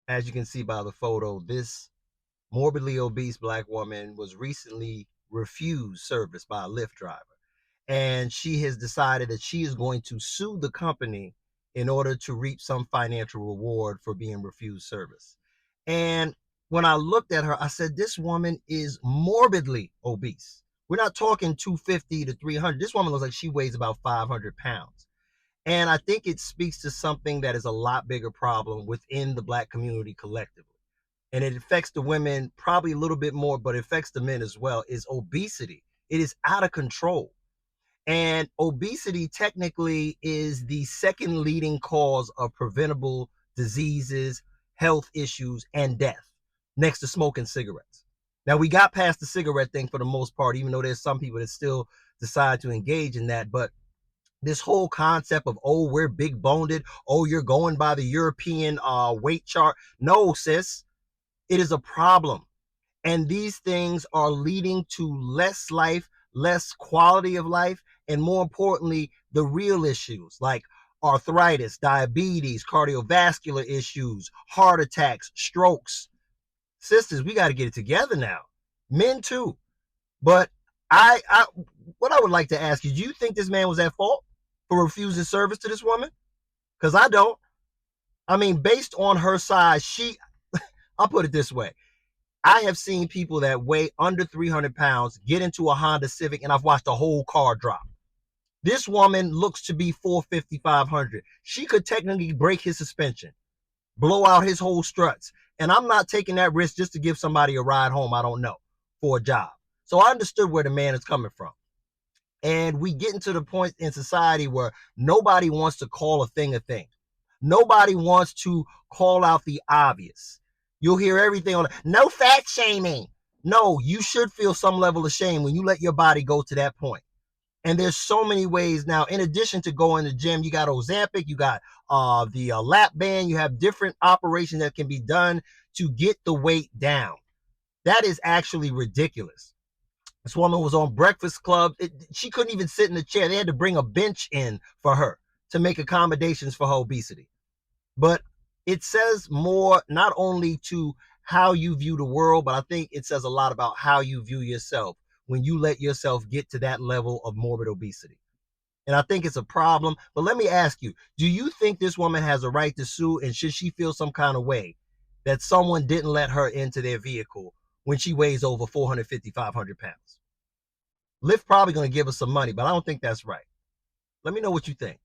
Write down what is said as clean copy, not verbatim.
As you can see by the photo, this morbidly obese black woman was recently refused service by a Lyft driver. And she has decided that she is going to sue the company in order to reap some financial reward for being refused service. And when I looked at her, I said, this woman is morbidly obese. We're not talking 250 to 300. This woman looks like she weighs about 500 pounds. And I think it speaks to something that is a lot bigger problem within the black community collectively. And it affects the women probably a little bit more, but it affects the men as well, is obesity. It is out of control. And obesity technically is the second leading cause of preventable diseases, health issues, and death, next to smoking cigarettes. Now, we got past the cigarette thing for the most part, even though there's some people that still decide to engage in that. But this whole concept of, oh, we're big boned, oh, you're going by the European weight chart. No, sis, it is a problem. And these things are leading to less life, less quality of life, and more importantly, the real issues like arthritis, diabetes, cardiovascular issues, heart attacks, strokes. Sisters, we got to get it together now. Men too. But I what I would like to ask you, do you think this man was at fault for refusing service to this woman? Because I don't. I mean, based on her size, I'll put it this way. I have seen people that weigh under 300 pounds get into a Honda Civic, and I've watched the whole car drop. This woman looks to be 450, 500. She could technically break his suspension, blow out his whole struts. And I'm not taking that risk just to give somebody a ride home, I don't know, for a job. So I understood where the man is coming from. And we get into the point in society where nobody wants to call a thing a thing. Nobody wants to call out the obvious. You'll hear everything on no fat shaming. No, you should feel some level of shame when you let your body go to that point. And there's so many ways now. In addition to going to the gym, you got Ozempic, you got the lap band, you have different operations that can be done to get the weight down. That is actually ridiculous. This woman was on Breakfast Club. She couldn't even sit in the chair. They had to bring a bench in for her to make accommodations for her obesity. But it says more not only to how you view the world, but I think it says a lot about how you view yourself when you let yourself get to that level of morbid obesity. And I think it's a problem. But let me ask you, do you think this woman has a right to sue? And should she feel some kind of way that someone didn't let her into their vehicle when she weighs over 450, 500 pounds? Lyft probably going to give us some money, but I don't think that's right. Let me know what you think.